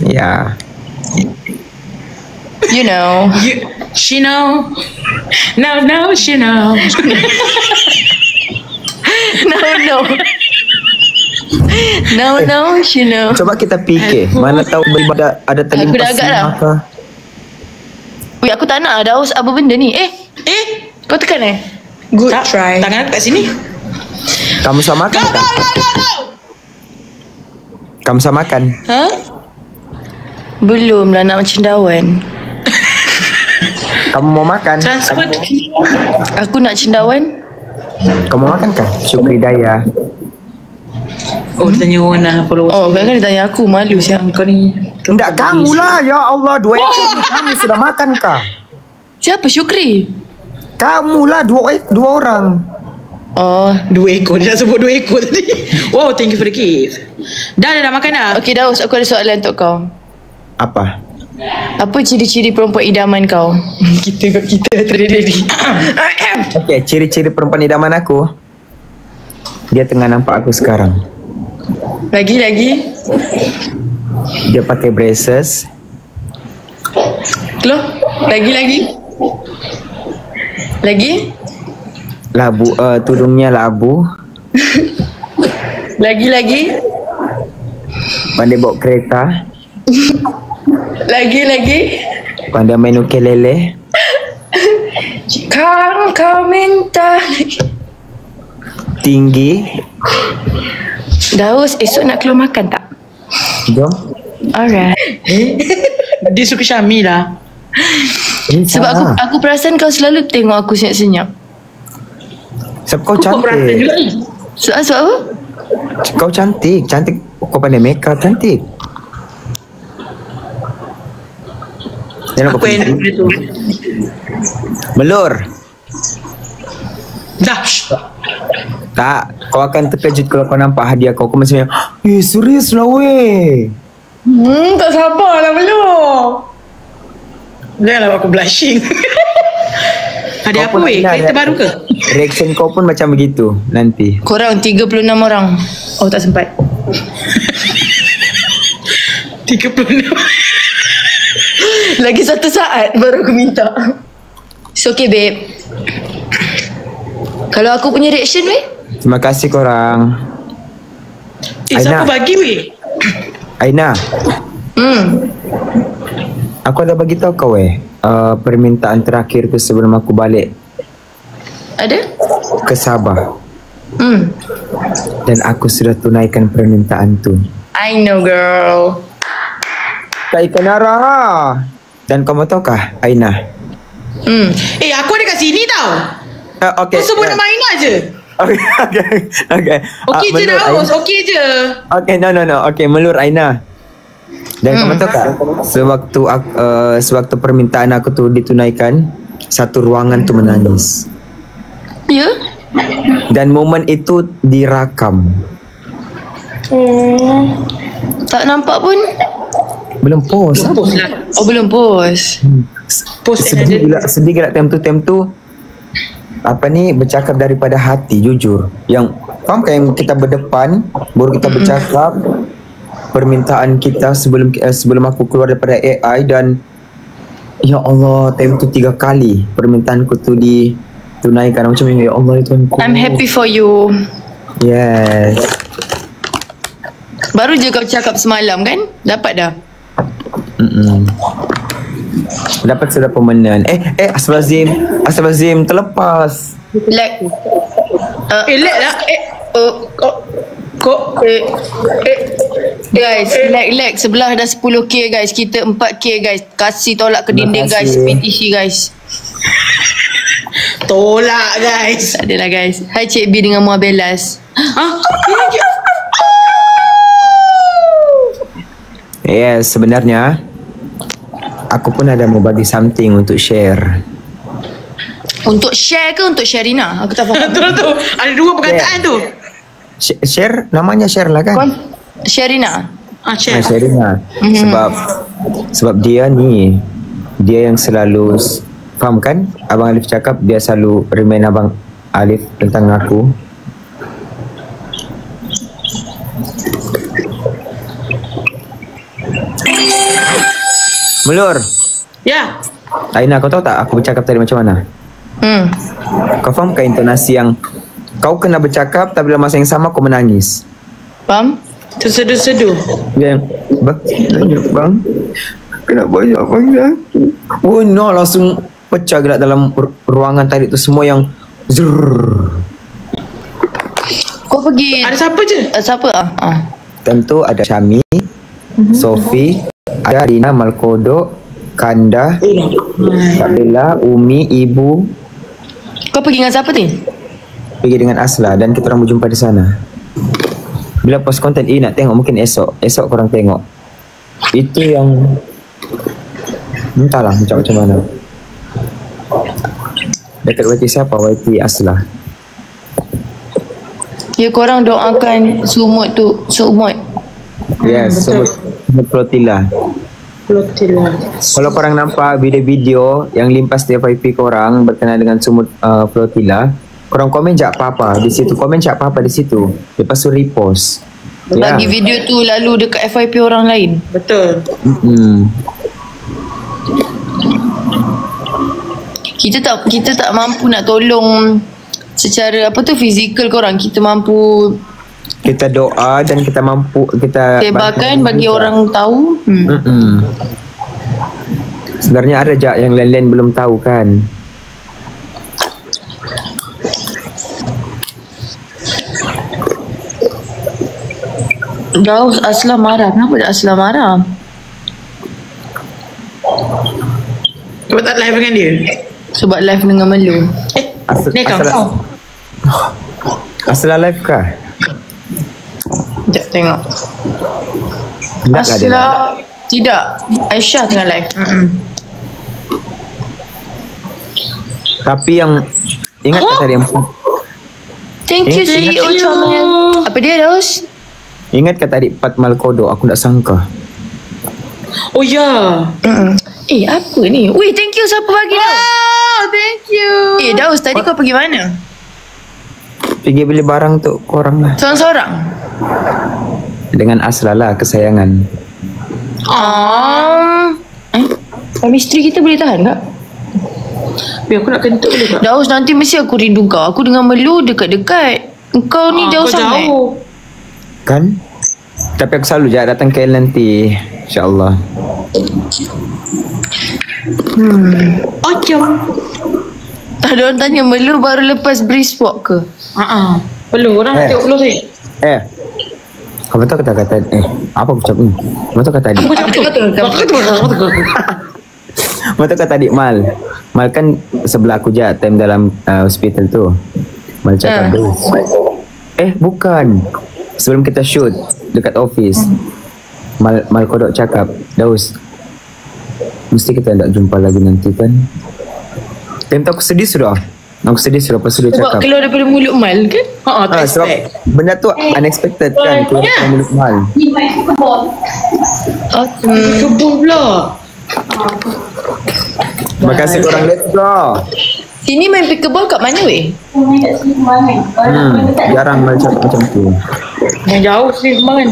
Ya. You know. She know. No, she know. No, she know. Coba kita fikir. Mana tahu ada Aku dah agak dah. maka. Weh, aku tak nak Daus apa benda ni. Kau tekan Good Tak, try. Tangan kat sini. Kamu sama makan tak? Kamu sama makan? Ha? Belum lah nak macam cendawan. Kamu mau makan? Transfer. Aku nak cendawan. Kamu mau makan kah? Syukri Daya. Oh, dia tanya orang lah follow. Oh, kan dia tanya aku. Malu siap. Kau ni. Enggak, kamu lah. Ya Allah, 2 ekor ni kamu sudah makan kah? Siapa? Syukri? Kamu lah, 2 orang. Oh. 2 ekor. Dia nak sebut 2 ekor tadi. Wow, thank you for the gift. Dah makan dah. Okay Daus, aku ada soalan untuk kau. Apa? Apa ciri-ciri perempuan idaman kau? kita tadi. Okay, ciri-ciri perempuan idaman aku. Dia tengah nampak aku sekarang. Lagi. Dia pakai braces. Loh? Lagi. Labu, tudungnya labu. Lagi. Pandai bawa kereta. Lagi. Pandai main ukulele. Kan kau minta. Tinggi. Daus, esok nak keluar makan tak? Jom. Alright. Dia suka Syami lah. Sebab aku perasan kau selalu tengok aku senyap-senyap. Sebab kau Kau perasan cantik. juga ni. Sebab apa? Kau cantik. Kau pandai make up, cantik. Jangan Apa yang dia tu? Melur. Dah. Tak, kau akan terkejut kalau kau nampak hadiah kau. Kau macam, serius lah weh. Tak sabar lah belum. Janganlah aku blushing. Ada apa weh? Kereta baru ke? Reaction kau pun macam begitu nanti. Korang 36 orang. Oh, tak sempat. 36. Lagi 1 saat baru aku minta. It's okay babe. Kalau aku punya reaction weh? Terima kasih korang. Siapa bagi weh? Aina, aku ada bagi tahu kau permintaan terakhir tu sebelum aku balik Ada? ke Sabah. Dan aku sudah tunaikan permintaan tu. I know girl. Kak Ikan Nara. Dan kamu tahu kah Aina? Aku ada kat sini tau. Okay. Kau sebut nama Aina je. Okay. Okey je Melur, Daus, Aina. okey je. Okay, no. Okay, Melur Aina. Dan kamu tahu kah, sewaktu permintaan aku tu ditunaikan, satu ruangan tu menangis. Ya? Dan momen itu dirakam. Tak nampak pun. Belum post. Post lah. Oh, belum post. Post Sedih gila time tu apa ni, bercakap daripada hati, jujur. Yang faham kan, yang kita berdepan baru kita bercakap permintaan kita sebelum aku keluar daripada AI. Dan ya Allah, time tu 3 kali permintaanku tu ditunaikan. Macam ya Allah, itu I'm happy for you. Yes. Baru je kau cakap semalam kan? Dapat dah? Dapat sudah pemenang. Astagfirullahalazim terlepas. Like Let lah. Guys, like sebelah dah 10k guys. Kita 4k guys. Kasih tolak ke dinding Terima guys. kasih. PTC guys. Tolak guys. Tak adalah guys. Hai Cik B dengan Muar Belas. Yes, sebenarnya aku pun ada mau bagi something untuk share. Untuk share ke untuk Sharina? Aku tak faham. Tu. Ada 2 perkataan tu. Share, namanya share lah kan? Sharina. Share. Sherina. Sebab dia ni, dia yang selalu faham kan? Abang Alif cakap dia selalu remind Abang Alif tentang aku. Melur. Ya. Aina, kau tahu tak aku bercakap tadi macam mana? Kau faham ke intonasi yang kau kena bercakap tapi dalam masa yang sama kau menangis? Faham? Terseduh-seduh. Yang bang, kenapa banyak bang? Oh no, langsung pecah gerak dalam ruangan tadi tu semua yang zrrr. Kau pergi. Ada siapa je? Siapa? Tentu ada Syami, Sofi, ada Dina, Malkodo, Kanda, Bella, Umi, Ibu. Kau pergi dengan siapa ni? Pergi dengan Asla dan kita orang berjumpa di sana. Bila post konten ini nak tengok mungkin esok korang tengok. Itu yang entahlah macam mana. Dekat YT siapa? YT Asla. Ya, korang doakan sumut tu, sumut. Yes, Sumut Flotilla. Kalau korang nampak video-video yang limpas di FYP korang berkenaan dengan Sumut Flotilla, korang komen je apa-apa di situ. Komen je apa-apa di situ. Lepas tu repost. Bagi video tu lalu dekat FYP orang lain. Betul. Kita tak mampu nak tolong secara apa tu fizikal korang. Kita mampu Kita doa dan kita mampu kita sebarkan bagi orang tahu. Sebenarnya ada je yang lain-lain belum tahu kan. Daus Asla marah. Kenapa Asla marah? Kau tak live dengan dia? Sebab live dengan Melu. Ni kau. Asla live kah? Sekejap tengok. Tak ada. Asla tidak. Aisyah tengah live. Tapi yang ingat tak tadi yang Thank you CEO Comel. Apa dia Daus? ingat kata tadi Pat Malkodo, aku tak sangka. Oh ya. Apa ni? Wih, thank you siapa bagi Daus? Wow, thank you. Daus, tadi kau pergi mana? Pergi beli barang tu korang lah. Seorang-seorang? Dengan Asla lah, kesayangan. Chemistry kita boleh tahan tak? Biar aku nak kentut dulu tak? Daus, nanti mesti aku rindu kau. Aku dengan Melu dekat-dekat. Kau ni jauh kau sangat. jauh. Kan? Tapi aku selalu je datang KL nanti, InsyaAllah. Macam. Ada orang tanya Melu baru lepas brisk walk ke? Perlu orang nak tengok perlu saya. Kau betul kata-kata apa aku cakap ni? Betul kata tadi. Betul kata tadi Mal kan sebelah aku je time dalam hospital tu. Mal cakap bukan. Sebelum kita shoot dekat office, Mal kodok cakap, Daus, mesti kita tak jumpa lagi nanti kan? Time tu aku sedih sudah. Pas dia Sebab cakap. keluar daripada mulut Mal kan? Sebab benda tu unexpected kan, keluar daripada mulut Mal. Kebun pula. Terima kasih korang, let's go. Sini main pickleball kat mana weh? Jarang Mal cakap macam tu. Yang jauh sih kemarin.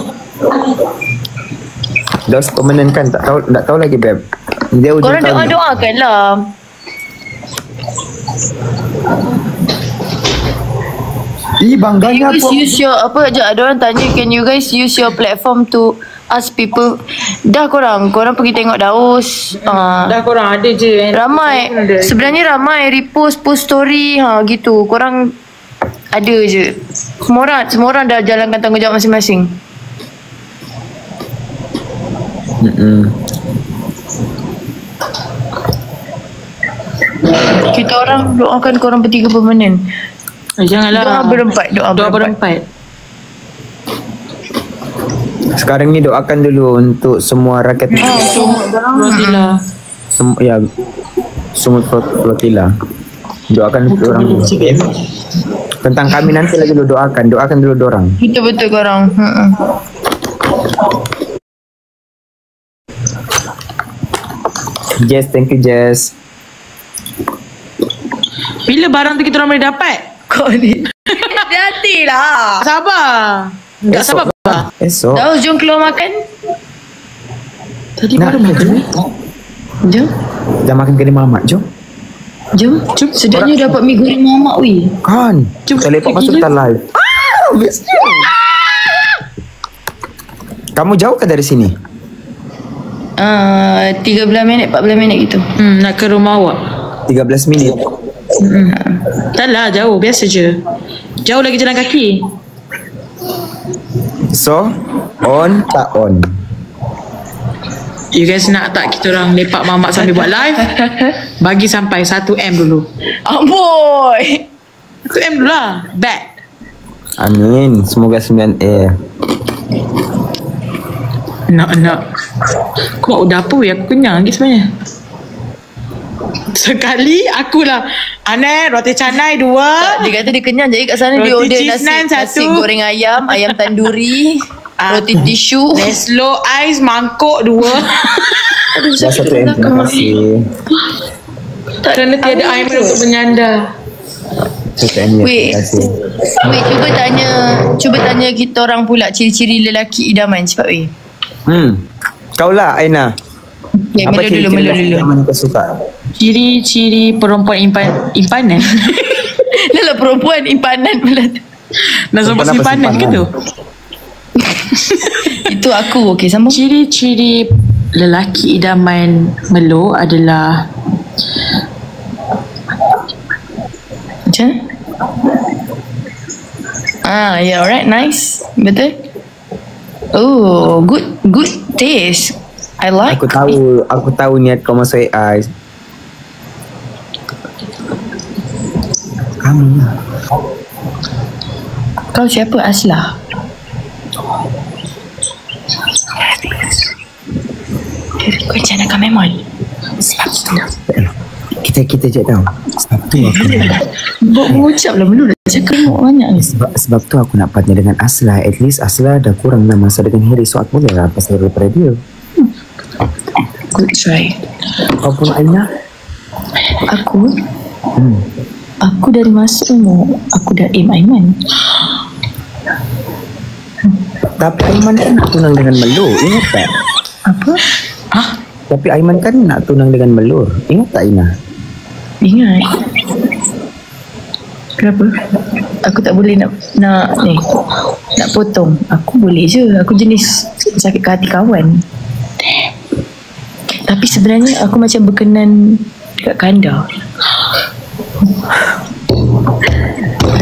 Daus permanent kan, tak tahu lagi beb. Dia ujung Korang tahun. doa-doakan lah. Bangganya You guys use your ada orang tanya, can you guys use your platform to ask people? Dah korang pergi tengok Daus. Dah korang ada je. Ramai. Sebenarnya ramai repost story gitu. Korang ada je. Semua orang dah jalankan tanggungjawab masing-masing. Kita orang doakan korang bertiga permanen. Janganlah. Doa berempat. Sekarang ni doakan dulu untuk semua rakyat Flotilla. Semua Flotilla. Doakan untuk orang tentang kami nanti lagi doakan dulu dorang. Betul korang. Jess, thank you Jess. Bila barang tu kita orang boleh dapat? Kau ni hati-hatilah. Sabar. Tak sabar. Esok. Daus, jom keluar makan. Tadi baru makan. Jom. Dah makan kedai mamak, jom. Jom. Sedapnya dapat mi goreng mamak weh. Kan. Jom, Kita lepak pergi masuk je. kita live. Bestnya. Kamu jauh ke dari sini? 13 minit 14 minit gitu. Nak ke rumah awak. 13 minit. Tak lah, jauh. Biasa je. Jauh lagi jalan kaki. So, on tak on? You guys nak tak kita orang lepak mamak sambil buat live? Bagi sampai 1M dulu. Amboi. 1M dulu lah. Bet. Amin. Semoga 9A. Nak. Kau buat udah apa weh? Aku kenyang lagi sebenarnya. Sekali akulah Aneh roti canai 2. Dia kata dia kenyang jadi kat sana Roti dia order cheese naan nasi 1. goreng ayam, ayam tanduri, roti tisu. Neslo ais mangkuk 2. Dah 1M. Terima kasih. Kerana tiada air untuk menyandar. 1M. Wait. Terima kasih. Weh, cuba tanya kita orang pula ciri-ciri lelaki idaman cepat weh. Kau lah Aina. Ya, Melo dulu. Yang kau suka? Ciri-ciri perempuan impanan. Lala perempuan impanan pula tu. Nak sebut Perempuan apa simpanan ke tu? Itu aku. Okey, sambung. Ciri-ciri lelaki idaman Melo adalah Macam yeah, alright, nice. Betul. Oh, good taste. I like. Aku tahu niat kau masuk AI. Kamu. Kau siapa Aslah? Kau macam nak memang. Kita je tahu. Sebab tu aku Buat mengucap lah Melu dah cakap banyak ni. sebab tu aku nak partner dengan Asla. At least Asla dah kurang dah masa dengan Harry, so aku boleh lah pasal daripada dia. Good try. Kau pun Aina? Aku Aku dari masa umur aku dah aim Aiman. Tapi Aiman kan nak tunang dengan Melur, ingat tak? Apa? Tapi Aiman kan nak tunang dengan Melur, ingat tak Aina? Ingat. Kenapa? Aku tak boleh nak potong. Aku boleh je. Aku jenis sakit ke hati kawan. Tapi sebenarnya aku macam berkenan dekat Kanda.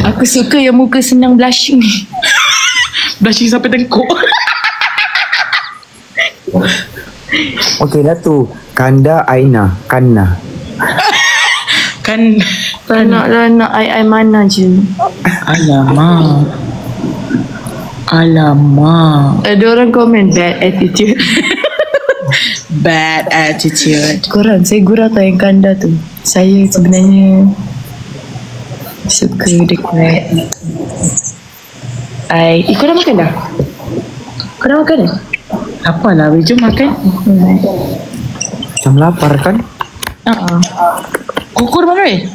Aku suka yang muka senang blushing ni. blushing sampai tengkuk. Okey lah tu, Kanda Aina, Kanna. Kan Nak ai mana je. Alamak. Ada orang komen bad attitude. Bad attitude. Korang, saya gurau tau yang Kanda tu. Saya sebenarnya suka dekat kau dah makan dah? Kau dah makan dah? Apalah, weh, jom makan. Macam lapar kan? Kukur mana weh?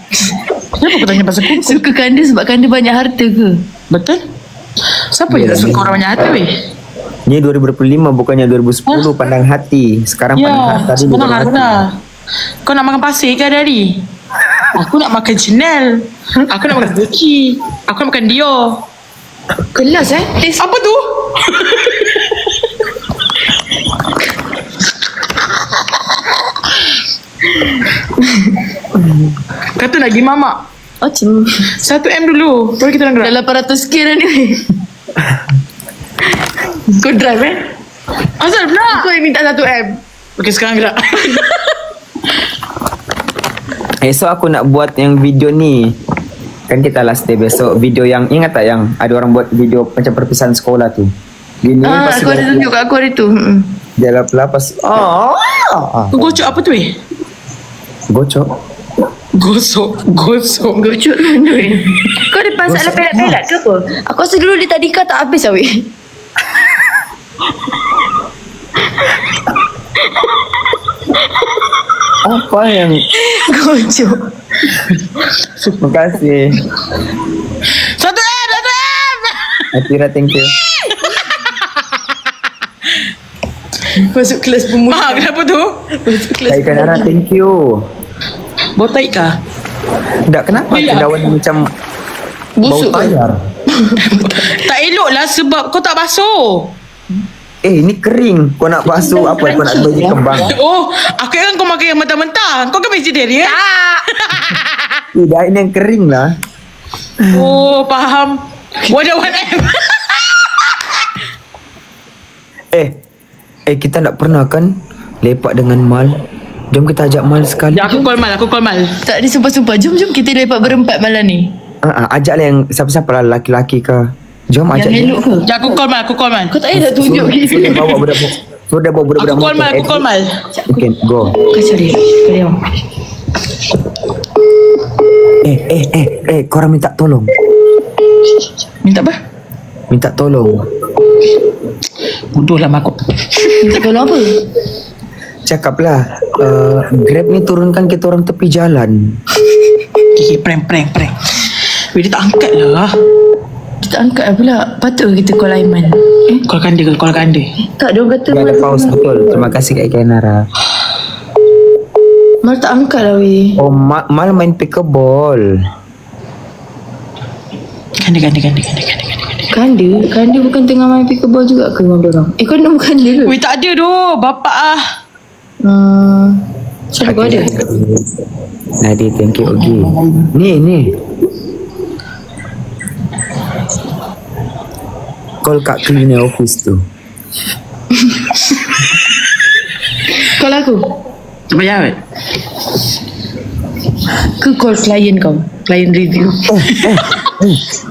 Kenapa kau tanya pasal kukur? Suka Kanda sebab Kanda banyak harta ke? Betul? Siapa yang tak suka orang banyak hati weh? Ni 2025 bukannya 2010 pandang hati. Sekarang pandang harta ni pandang bukan hati. harta. Kau nak makan pasir ke hari? Aku nak makan Chanel. Aku nak makan Gucci. Aku nak makan Dior. Kelas Apa tu? Kata nak pergi mamak. Macam 1M dulu. Baru kita orang gerak. dah 800k dah ni. Kau drive Asal nak? Kau yang minta 1M. Okey, sekarang gerak. Esok aku nak buat yang video ni. Kan kita last day besok. Video yang, ingat tak yang ada orang buat video macam perpisahan sekolah tu. Gini pas Aku ada tunjuk kat aku hari tu. dia lapas. Kau gocok apa tu weh? Gocok. Gosok. Gocok mana weh? Kau ada masalah pelat-pelat ke apa? Aku rasa dulu dia tadika tak habis lah weh. Apa yang Gocok. terima kasih. 1M. Atira, thank you. Masuk kelas pemuda. Kenapa tu? Masuk kelas Baik Nara, thank you. Bau taik kah? Tak, kenapa Ya. cendawan ni macam busuk bau ke? tayar? Tak elok lah sebab kau tak basuh. Ni kering. Kau nak basuh apa? Kau nak bagi kembang? Oh, aku ingat kau makan yang mentah-mentah. Kau kan vegetarian? Tidak, ini yang kering lah. Oh, faham. Wadah Kita tak pernah kan lepak dengan Mal. Jom kita ajak Mal sekali. Ya, aku call Mal. Tak, ni sumpah-sumpah. Jom kita lepak berempat malam ni. Ajaklah yang siapa-siapa lah, lelaki-lelaki ke. Jom ajak Yang elok ke? Ya, aku call Mal. Kau tak payah dah tunjuk Sudah bawa budak-budak. Sudah bawa budak-budak. Aku call Mal. Okay, go. Kacau dia. Kacau. Korang minta tolong. Minta apa? Minta tolong. Bodoh lah mak aku. Minta tolong apa? Cakaplah, Grab ni turunkan kita orang tepi jalan. Okay, prank. Weh, dia tak angkat lah. Kita angkat lah pula. Patut kita call Aiman. Call dia. Tak, dia orang kata Dia ada pause betul. Terima kasih Kak Ika Nara. Mal tak angkat lah weh. Oh, Mal main pickleball. Kanda bukan tengah main pickleball juga ke orang dorang? Kanda bukan dia ke? Weh, tak ada tu. Bapak ah. Siapa kau ada? Nadi, thank you Ogi. Ni. Call kat cleaner office tu. Call aku? Tak payah weh. Ke call klien kau? Klien review.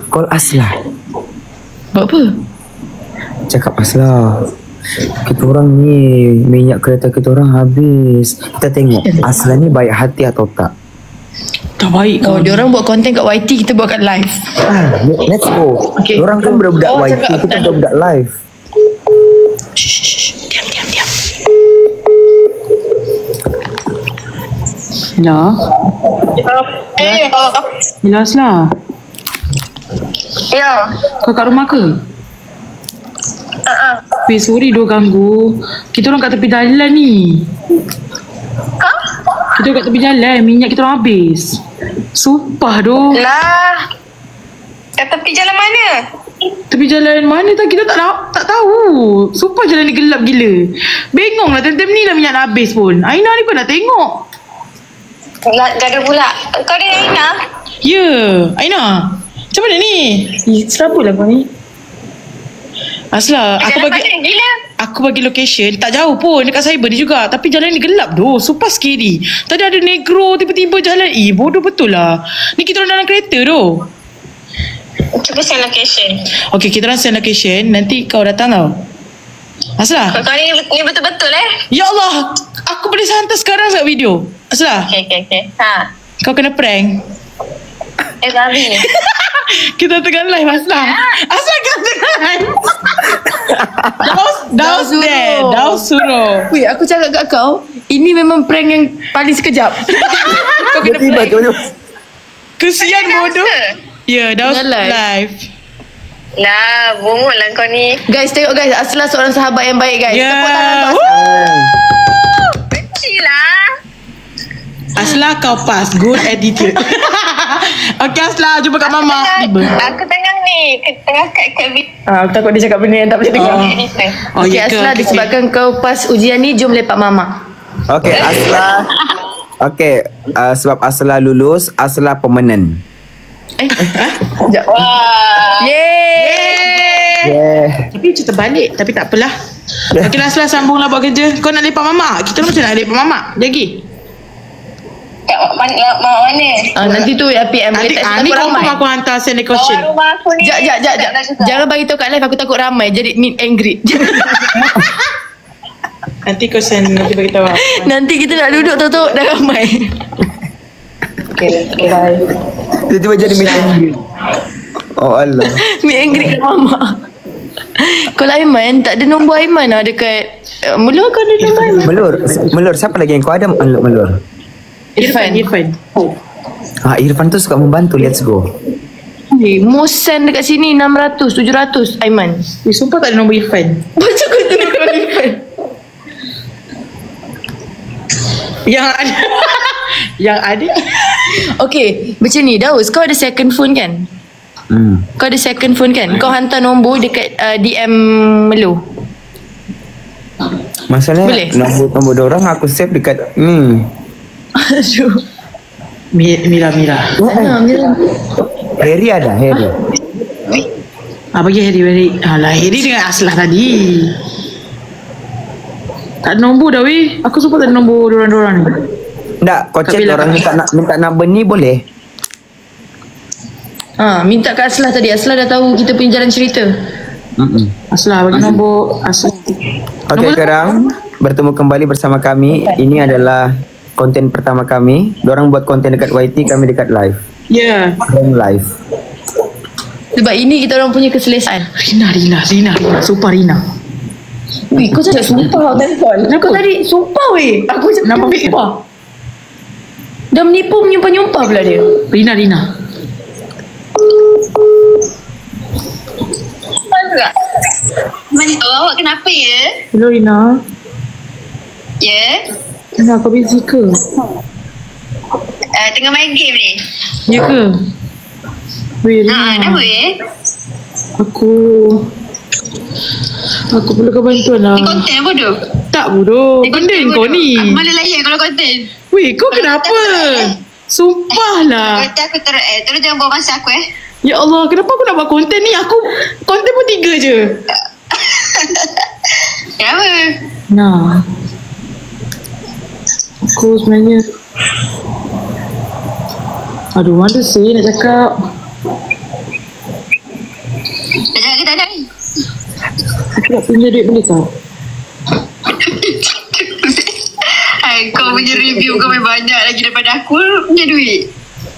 Call Asla. Buat apa? Cakap Asla, kita orang ni minyak kereta kita orang habis. Kita tengok Asla ni baik hati atau tak. Tak baik Oh, kau. dia orang buat konten kat YT, kita buat kat live. Let's go. Okay. Orang kan budak-budak YT, cakap kita budak-budak live. Diam. Hello. Hello Asla. Ya. Kau kat rumah ke? Weh, sorry doh ganggu. Kita orang kat tepi jalan ni. Kita kat tepi jalan, minyak kita orang habis. Sumpah doh. Lah. Kat tepi jalan mana? Tepi jalan mana tak, kita tak tahu. Sumpah jalan ni gelap gila. Bengong lah time-time ni lah minyak nak habis pun. Aina ni pun nak tengok. Nak gaduh pula. Kau dengan Aina? Ya, Aina. Macam mana ni? Serapa lah kau ni? Asla, Jalan mana? Gila. aku bagi location, tak jauh pun dekat cyber ni juga, tapi jalan ni gelap doh, super scary. Tadi ada negro tiba-tiba jalan, bodoh betul lah. Ni kita orang dalam kereta doh. Cuba send location. Okey, kita orang send location, nanti kau datang tau. Asla. Kau ni betul-betul Ya Allah, aku boleh hantar sekarang tak video? Asla, Okay. Ha. kau kena prank. Gabi. Kita tengah live Asla. Asla kita tengah live. Dah suruh. Weh, aku cakap kat kau, ini memang prank yang paling sekejap. Kau kena prank. Kesian bodoh. Ya, dah Tengah live. Lah, bungut lah kau ni. Guys, tengok guys, Asla seorang sahabat yang baik guys. Ya. Tepuk tangan untuk Asla. Benci lah. Asla kau pass. Good attitude. Okay Asla, jumpa kat Mama. Aku tengah ni. Tengah kat video. Aku takut dia cakap benda yang tak boleh dengar. Oh, Okay, ya ke? Asla, Okay. disebabkan kau pas ujian ni, jom lepak Mama. Okay, Asla. Okay, sebab Asla lulus, Asla pemenang. Sekejap. Wah. Yeay. Yeah. Tapi macam terbalik. Tapi tak apalah. Okay lah Asla, sambunglah buat kerja. Kau nak lepak Mama? Kita macam nak lepak Mama? Lagi? Kat mana? Nanti tu ya PM boleh tak Ni takut confirm ramai. aku hantar send location. Rumah aku ni. Jap. Jangan bagi tahu kat live, aku takut ramai. Jadi meet and greet. Nanti kau send, nanti bagi tahu. Nanti kita nak duduk tahu dah ramai. Okay, bye. Tiba-tiba jadi meeting. Oh Allah. Meet and greet Mama. Kalau Aiman, tak ada nombor Aiman lah dekat Mula kau ada nombor Aiman? Melur, siapa lagi yang kau ada? Melur. Irfan. Irfan tu suka membantu. Let's go. Most send dekat sini 600, 700 Aiman. Sumpah tak ada nombor Irfan. Macam kau tu nombor Irfan? Yang ada. Yang ada. Okay, macam ni Daus, kau ada second phone kan? Kau ada second phone kan? Kau hantar nombor dekat DM Melu. Masalahnya nombor dorang aku save dekat Aduh. Mira. Harry ada, Harry. Bagi Harry. Alah, Harry dengan Aslah tadi. Tak ada nombor dah weh. Aku suka tak ada nombor dorang-dorang ni. Tak, kau chat orang minta number ni boleh? Minta kat Aslah tadi. Aslah dah tahu kita punya jalan cerita. Aslah bagi nombor Aslah. Okey, sekarang bertemu kembali bersama kami. Ini adalah konten pertama kami. Diorang buat konten dekat YT, kami dekat live. Ya. Live. Sebab ini kita orang punya keselesaan. Rina. Sumpah Rina. Weh, kau cakap sumpah kan? Kau tadi sumpah weh. Aku cakap sumpah. Dah menipu menyumpah-nyumpah pula dia. Rina. Awak kenapa ya? Hello Rina. Ya? Rina, kau busy ke? Tengah main game ni. Ya ke? Weh Rina. Kenapa ya? Aku perlukan bantuan lah. Ni konten bodoh. Tak bodoh. Konten kau ni. Mana layan kalau konten? Weh, kau kenapa? Sumpah lah. Kata aku terus jangan bawa masa aku Ya Allah, kenapa aku nak buat konten ni? Aku konten pun 3 je. Kenapa? Nah. Aku sebenarnya mana sih nak cakap. Dah cakap ke tak nak ni? Aku nak pinjam duit boleh tak? Kau punya review kau lebih banyak lagi daripada aku punya duit.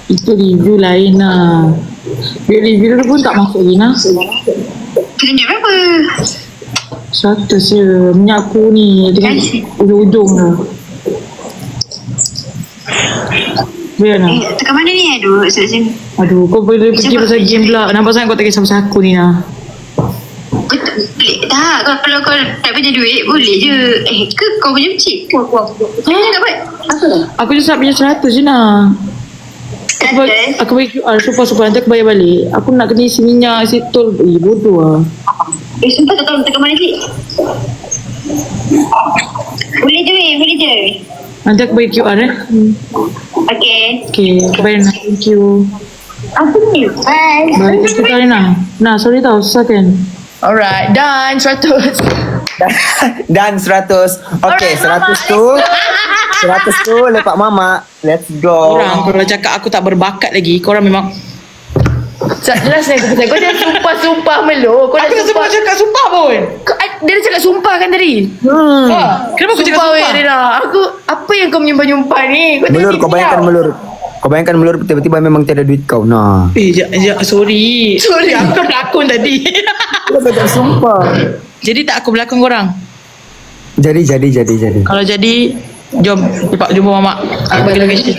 Itu review lain lah. Duit review tu pun tak masuk Rina. Kena berapa? 100 je. Minyak aku ni dengan ujung-ujung lah. Biar nak. Tekan mana ni? Aduh, kau boleh pergi pasal game pula. Nampak sangat kau tak kisah pasal aku ni lah. Tak, kalau kau tak punya duit boleh je. Ke kau punya cik? Kau tak buat? Aku just nak pinjam 100 je nak. Aku bagi QR super nanti aku bayar balik. Aku nak kena isi minyak, isi tol. Bodoh lah. Sumpah tak tahu tekan mana cik? Boleh je. Nanti aku bagi QR Okay, aku bayar nak. Thank you. Bye. Bye. Thank you Rina. Nah, sorry tau, susah kan? Alright, done 100. Dan 100. Okey, 100 tu lepak mama. Let's go. Korang kalau cakap aku tak berbakat lagi, korang memang Jelas ni aku kau dah sumpah Melu. Kau dah aku tak sempat cakap sumpah pun. Dia dah cakap sumpah kan tadi? Kenapa aku cakap sumpah? Rina. Aku apa yang kau menyumpah-nyumpah ni? Melur, kau bayangkan melur tiba-tiba memang tiada duit kau. Nah. Sorry. Aku kan berlakon tadi. Kau tak sumpah. Jadi tak aku berlakon korang? Jadi. Kalau jadi, jom jumpa mamak. Aku bagi location.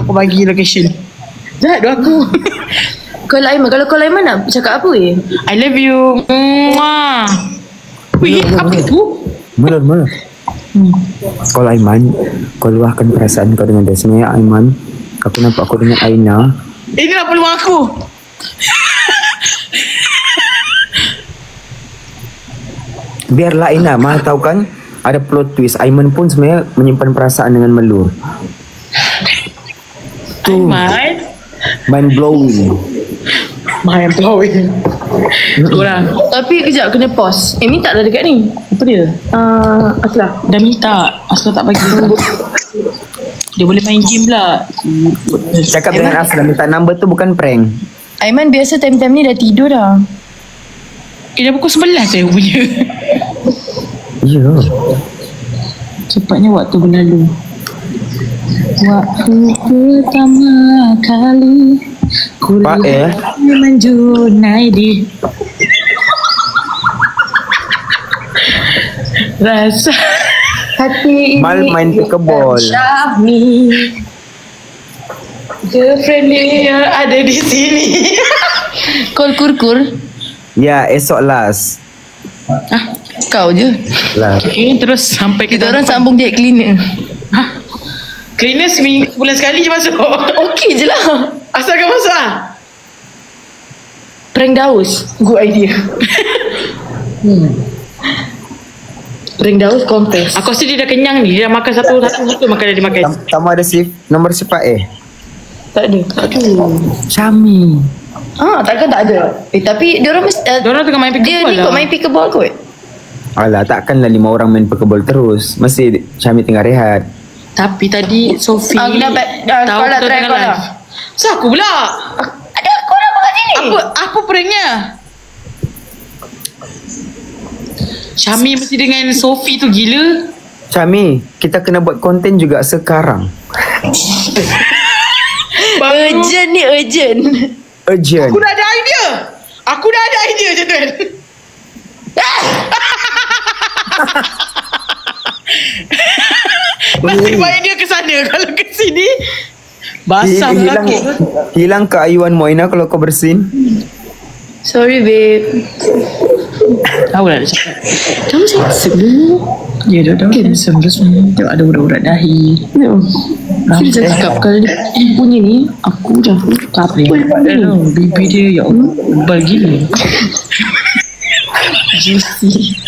Aku bagi location. Jahat doh aku. Kalau kau Aiman nak cakap apa weh? I love you. Mwah. Wih, apa itu? Melur. Kalau Aiman, kau luahkan perasaan kau dengan dia. Sebenarnya Aiman, aku nampak kau dengan Aina. Ini lah peluang aku. Biarlah Aina, Mah tahu kan ada plot twist. Aiman pun sebenarnya menyimpan perasaan dengan Melur. Aiman. Mind blowing. Korang. Tapi kejap kena pause. Minta dah dekat ni. Apa dia? Aslah. Dah minta. Asal tak bagi. Dia boleh main game pula. Cakap dengan Asla minta number tu bukan prank. Aiman biasa time-time ni dah tidur dah. Dah pukul 11 saya punya. Ya. Cepatnya waktu berlalu. Waktu pertama kali ku lihat Junaidi, rasa hati Mal main pickleball. Syahmi, girlfriend dia ada di sini. Kol kur. Ya, esok last. Kau je. Lah. Okay, terus sampai Kita orang sambung diet cleaner. Cleaner sebulan sekali je masuk. Okey je lah. Asal kau masuk lah? Prank Daus. Good idea. Prank Daus confess. Aku rasa dia dah kenyang ni. Dia dah makan satu makanan dia makan. Kamu ada nombor sifat Tak ada. Syami. Takkan tak ada. Tapi diorang mesti Diorang tengah main dia pickleball ni lah. kot main pickleball kot. Alah, takkanlah 5 orang main pickleball terus. Mesti Syami tengah rehat. Tapi tadi Sophie Aku dapat tahu kau lah kita try tengah kau lah. live. So aku pula. Ada kau lah kat sini. Apa pranknya? Syami mesti dengan Sophie tu gila. Syami, kita kena buat konten juga sekarang. Urgent ni urgent. Urgent. Aku dah ada idea je tuan. Nasib baik dia ke sana. Kalau ke sini basah hilang, aku. hilang keayuan Moina kalau kau bersin. Sorry babe. Tahu lah dia cakap. Kamu handsome dulu. Ya dah handsome terus tengok ada urat-urat dahi. Dia cakap kalau dia punya ni aku dah tak apa. Bibi dia ya Allah tebal gila. Juicy.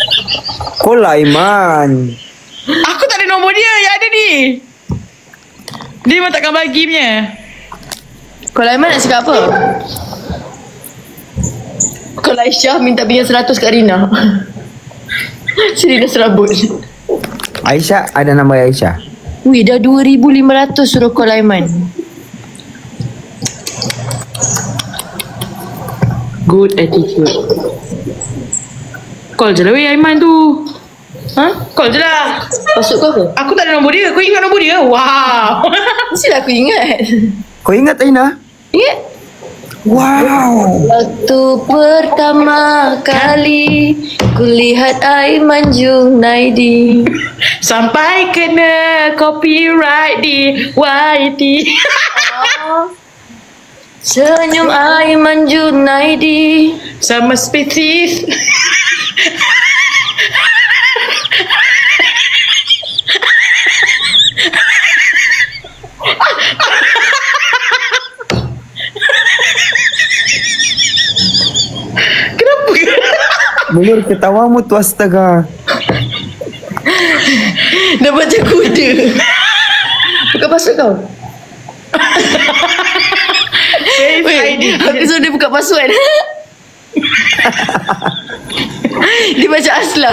Kau lah Iman. Aku tak ada nombor dia yang ada ni. Dia memang takkan bagi punya. Kalau Aiman nak cakap apa? Kalau Aisyah minta pinjam 100 kat Rina. Sini dah serabut. Aisyah, ada nama Aisyah. Wih, dah 2,500 suruh call Aiman. Good attitude. Call je lah weh Aiman tu. Call je lah. Masuk kau ke? Aku tak ada nombor dia. Kau ingat nombor dia? Wow. Mestilah aku ingat. Kau ingat Aina? Ingat? Wow. Waktu pertama kali kulihat Aiman Junaidi. Sampai kena copyright di YT. Senyum Aiman Junaidi. Sama spesif. Mulut ketawamu tu astaga. Dah macam kuda. Buka password kau. Wait, aku suruh dia buka password. Dia baca Asla.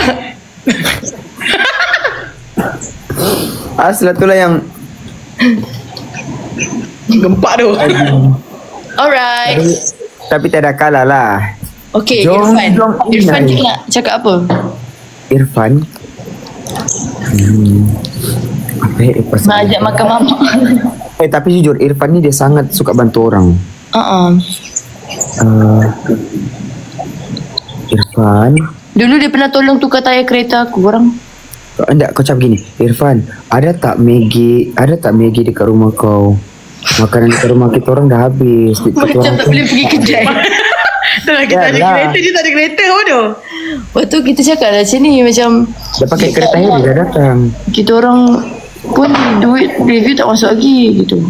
Asla tu lah yang Gempak tu. Alright. tapi tak ada kalah lah. Okay, Jom, Irfan. jom, Irfan Inai. dia nak cakap apa? Irfan. Apa ya pasal? Nak ajak makan mamak. Tapi jujur Irfan ni dia sangat suka bantu orang. Irfan. Dulu dia pernah tolong tukar tayar kereta aku orang. Enggak, kau cakap gini, Irfan, ada tak Maggi dekat rumah kau? Makanan dekat rumah kita orang dah habis. Macam tak boleh pergi kedai. Tak kita ada Yalah. kereta. Dia tak ada kereta pun tu. Waktu kita cakap lah macam ni macam Dia pakai kereta air dia dah datang. kita orang pun duit review tak masuk lagi gitu.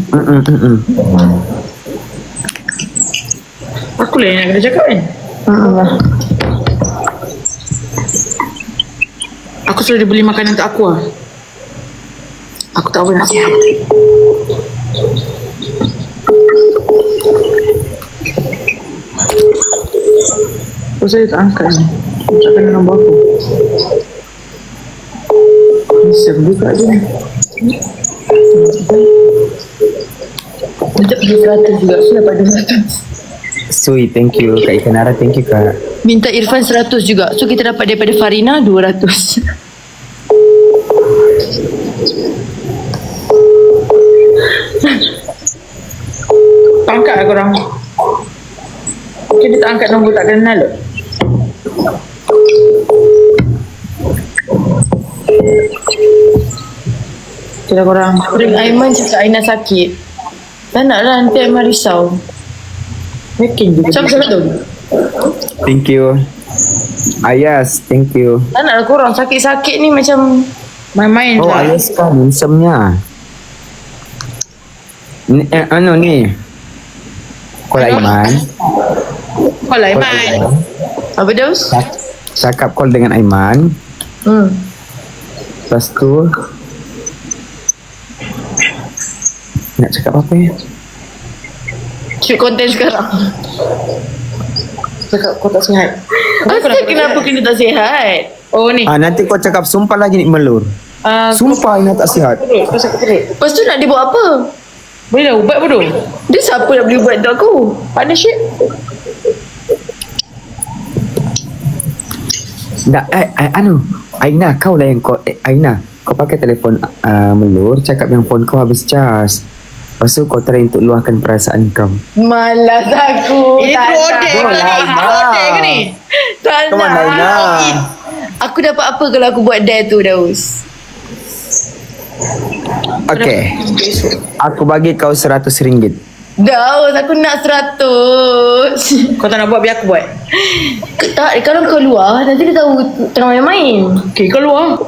Aku lah yang nak kena cakap kan. Aku selalu dia beli makanan untuk aku lah. Aku tak apa nak cakap. Oh, saya tak angkat ni. Tak kena nombor aku. Bisa buka je ni. Minta pergi 100 juga. So dapat 200. Sui, thank you. Kak Ikanara, thank you Kak. Minta Irfan 100 juga. So kita dapat daripada Farina 200. Tak angkat lah korang. Mungkin dia tak angkat nombor tak kenal lah. Kira korang. Ring Aiman cakap Aina sakit. Tak nak lah nanti Aiman risau. Yakin juga. Siapa tu? Thank you. Yes, thank you. Tak naklah korang sakit-sakit ni macam Main-main Oh, lah. Ayas kan handsome-nya. Ni, anu ni. Call Aiman. Kau lah Iman. apa Daus? Cakap call dengan Aiman. Lepas tu nak cakap apa ya? Shoot konten sekarang. Cakap kau tak sihat. Asal kenapa kena tak sihat? Oh ni. Nanti kau cakap sumpah lagi ni melur. Sumpah Ina tak sihat. Kau sakit perut. Lepas tu nak dia buat apa? Boleh lah ubat bodoh. Dia siapa nak beli ubat untuk aku? Partnership. Nak anu Aina kau lah yang kau Aina kau pakai telefon melur, cakap yang phone kau habis charge. Lepas tu kau try untuk luahkan perasaan kau. Malas aku. Ini Tak true nak. order ke ni? Aina. True order ke ni? Tak Come on, nak. Aina. Aku dapat apa kalau aku buat dare tu Daus? Okay, aku bagi kau RM100. Daus, aku nak 100. Kau tak nak buat biar aku buat. Tak, kalau kau luar nanti dia tahu tengah main-main. Okay kau luar.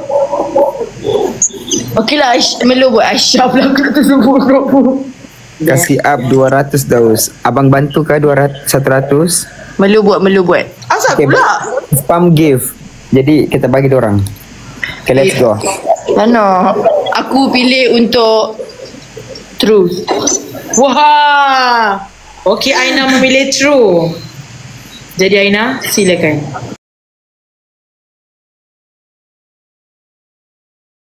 Okey lah, Melo buat Aisyah pula aku tak sebut. Kasih up 200 Daus. Abang bantu kah 100? Melo buat. Asal Okay, pula? spam gift. Jadi kita bagi diorang. Okay, let's go. Mana? Aku pilih untuk truth. Wah. Okay Aina memilih true. Jadi Aina silakan.